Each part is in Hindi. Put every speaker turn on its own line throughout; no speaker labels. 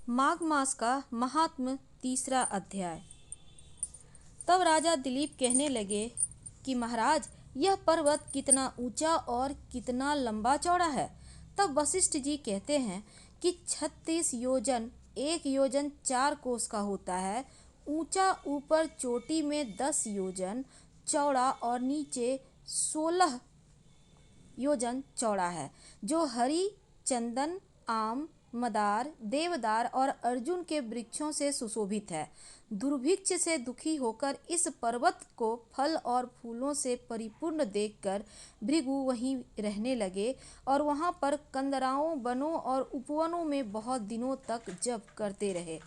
माघ मास का महात्म तीसरा अध्याय। तब राजा दिलीप कहने लगे कि महाराज, यह पर्वत कितना ऊंचा और कितना लंबा चौड़ा है। तब वशिष्ठ जी कहते हैं कि 36 योजन, 1 योजन 4 कोस का होता है। ऊंचा ऊपर चोटी में 10 योजन चौड़ा और नीचे 16 योजन चौड़ा है, जो हरी, चंदन, आम, मदार, देवदार और अर्जुन के वृक्षों से सुशोभित है। दुर्भिक्ष से दुखी होकर इस पर्वत को फल और फूलों से परिपूर्ण देखकर भृगु वहीं रहने लगे और वहां पर कंदराओं, वनों और उपवनों में बहुत दिनों तक जप करते रहे।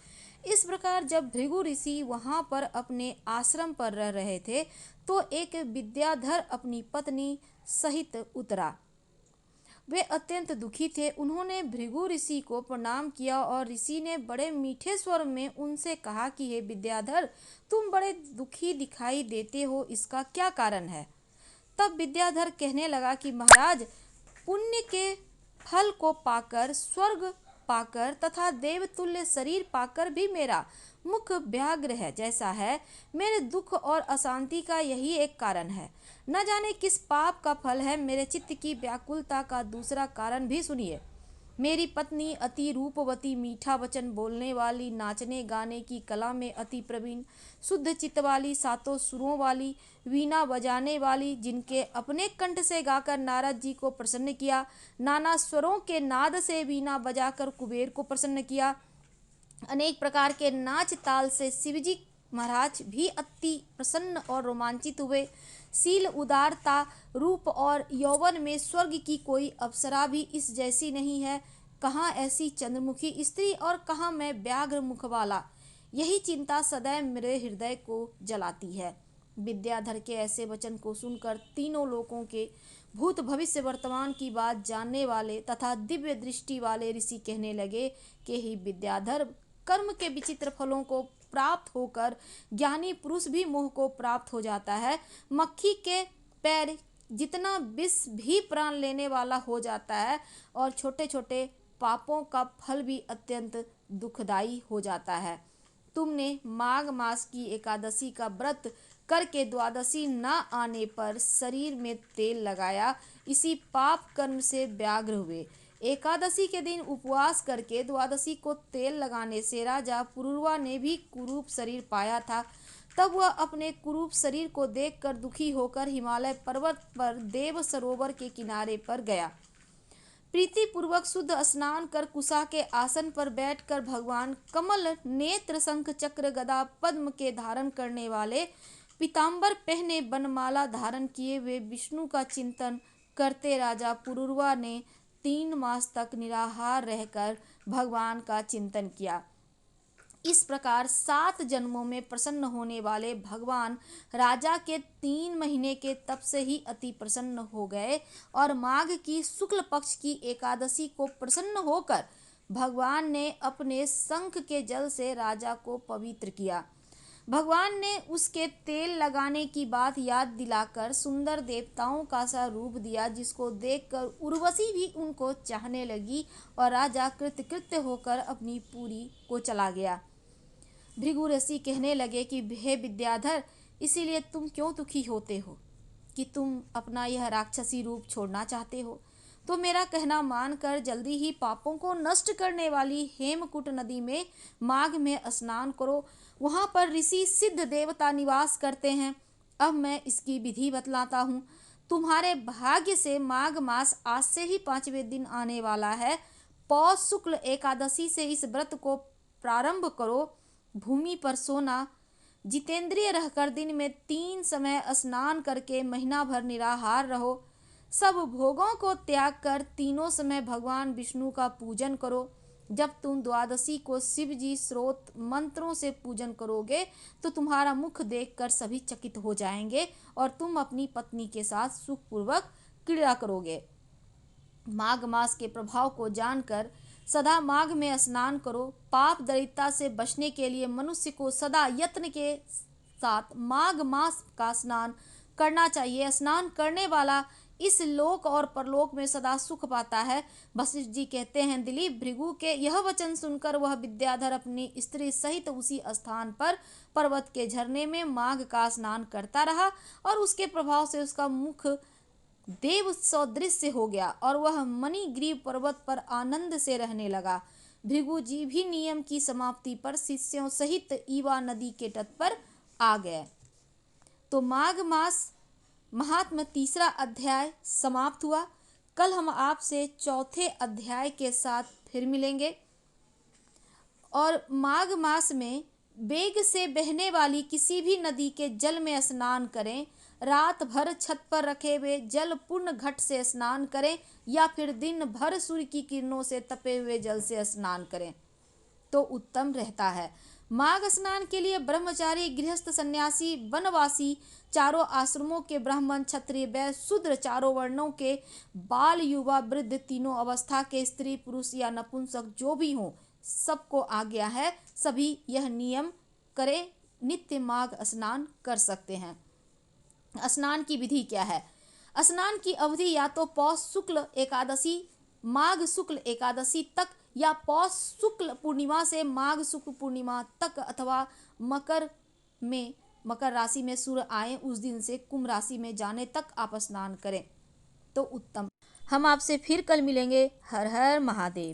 इस प्रकार जब भृगु ऋषि वहां पर अपने आश्रम पर रह रहे थे, तो एक विद्याधर अपनी पत्नी सहित उतरा। वे अत्यंत दुखी थे। उन्होंने भृगु ऋषि को प्रणाम किया और ऋषि ने बड़े मीठे स्वर में उनसे कहा कि हे विद्याधर, तुम बड़े दुखी दिखाई देते हो, इसका क्या कारण है? तब विद्याधर कहने लगा कि महाराज, पुण्य के फल को पाकर, स्वर्ग पाकर तथा देवतुल्य शरीर पाकर भी मेरा मुख व्याघ्र है जैसा है। मेरे दुख और अशांति का यही एक कारण है। न जाने किस पाप का फल है। मेरे चित्त की व्याकुलता का दूसरा कारण भी सुनिए। मेरी पत्नी अति रूपवती, मीठा वचन बोलने वाली, नाचने गाने की कला में अति प्रवीण, शुद्ध चित्त वाली, सातों सुरों वाली, वीणा बजाने वाली, जिनके अपने कंठ से गाकर नारद जी को प्रसन्न किया, नाना स्वरों के नाद से वीणा बजाकर कुबेर को प्रसन्न किया, अनेक प्रकार के नाच ताल से शिवजी महाराज भी अति प्रसन्न और रोमांचित हुए। शील, उदारता, रूप और यौवन में स्वर्ग की कोई अप्सरा भी इस जैसी नहीं है। कहाँ ऐसी चंद्रमुखी स्त्री और कहाँ मैं व्याघ्र मुख वाला। यही चिंता सदैव मेरे हृदय को जलाती है। विद्याधर के ऐसे वचन को सुनकर तीनों लोकों के भूत भविष्य वर्तमान की बात जानने वाले तथा दिव्य दृष्टि वाले ऋषि कहने लगे कि हे विद्याधर, कर्म के विचित्र फलों को प्राप्त होकर ज्ञानी पुरुष भी मोह को प्राप्त हो जाता है। मक्खी के पैर जितना विष भी प्राण लेने वाला हो जाता है और छोटे छोटे पापों का फल भी अत्यंत दुखदाई हो जाता है। तुमने माघ मास की एकादशी का व्रत करके द्वादशी न आने पर शरीर में तेल लगाया, इसी पाप कर्म से व्याघ्र हुए। एकादशी के दिन उपवास करके द्वादशी को तेल लगाने से राजा पुरुरवा ने भी कुरूप शरीर पाया था। तब वह अपने कुरूप शरीर को देखकर दुखी होकर हिमालय पर्वत पर देव सरोवर के किनारे पर गया। प्रीति पूर्वक शुद्ध स्नान कर कुशा के आसन पर बैठकर भगवान कमल नेत्र, शंख चक्र गदा पद्म के धारण करने वाले, पीताम्बर पहने, बनमाला धारण किए हुए विष्णु का चिंतन करते राजा पुरुरवा ने 3 मास तक निराहार रहकर भगवान का चिंतन किया। इस प्रकार 7 जन्मों में प्रसन्न होने वाले भगवान राजा के 3 महीने के तप से ही अति प्रसन्न हो गए और माघ की शुक्ल पक्ष की एकादशी को प्रसन्न होकर भगवान ने अपने शंख के जल से राजा को पवित्र किया। भगवान ने उसके तेल लगाने की बात याद दिलाकर सुंदर देवताओं का सा रूप दिया, जिसको देखकर उर्वशी भी उनको चाहने लगी और राजा कृतकृत्य होकर अपनी पुरी को चला गया। भृगु ऋषि कहने लगे कि हे विद्याधर, इसीलिए तुम क्यों दुखी होते हो कि तुम अपना यह राक्षसी रूप छोड़ना चाहते हो? तो मेरा कहना मानकर जल्दी ही पापों को नष्ट करने वाली हेमकूट नदी में माघ में स्नान करो। वहां पर ऋषि सिद्ध देवता निवास करते हैं। अब मैं इसकी विधि बतलाता हूँ। तुम्हारे भाग्य से माघ मास आज से ही 5वें दिन आने वाला है। पौष शुक्ल एकादशी से इस व्रत को प्रारंभ करो। भूमि पर सोना, जितेंद्रिय रहकर दिन में 3 समय स्नान करके महीना भर निराहार रहो। सब भोगों को त्याग कर तीनों समय भगवान विष्णु का पूजन करो। जब तुम द्वादशी को शिव जी स्रोत मंत्रों से पूजन करोगे तो तुम्हारा मुख देखकर सभी चकित हो जाएंगे और तुम अपनी पत्नी के साथ सुखपूर्वक क्रीड़ा करोगे। माघ मास के प्रभाव को जानकर सदा माघ में स्नान करो। पाप दरिद्रता से बचने के लिए मनुष्य को सदा यत्न के साथ माघ मास का स्नान करना चाहिए। स्नान करने वाला इस लोक और परलोक में सदा सुख पाता है। वशिष्ठ जी कहते हैं, दिलीप भृगु के यह वचन सुनकर वह विद्याधर अपनी स्त्री सहित उसी स्थान पर पर्वत के झरने में माघ का स्नान करता रहा और उसके प्रभाव से उसका मुख देव सदृश्य हो गया और वह मणिग्रीव पर्वत पर आनंद से रहने लगा। भृगु जी भी नियम की समाप्ति पर शिष्यों सहित ईवा नदी के तट पर आ गए। तो माघ मास महात्म्य तीसरा अध्याय समाप्त हुआ। कल हम आपसे चौथे अध्याय के साथ फिर मिलेंगे। और माघ मास में वेग से बहने वाली किसी भी नदी के जल में स्नान करें, रात भर छत पर रखे हुए जल पूर्ण घट से स्नान करें या फिर दिन भर सूर्य की किरणों से तपे हुए जल से स्नान करें तो उत्तम रहता है। माघ स्नान के लिए ब्रह्मचारी, गृहस्थ, सन्यासी, वनवासी, चारों आश्रमों के ब्राह्मण, क्षत्रिय, वैश्य, शूद्र, चारों वर्णों के बाल, युवा, वृद्ध, तीनों अवस्था के स्त्री, पुरुष या नपुंसक जो भी हों, सबको आज्ञा है, सभी यह नियम करें, नित्य माघ स्नान कर सकते हैं। स्नान की विधि क्या है? स्नान की अवधि या तो पौष शुक्ल एकादशी माघ शुक्ल एकादशी तक या पौष शुक्ल पूर्णिमा से माघ शुक्ल पूर्णिमा तक अथवा मकर राशि में सूर्य आए उस दिन से कुंभ राशि में जाने तक आप स्नान करें तो उत्तम। हम आपसे फिर कल मिलेंगे। हर हर महादेव।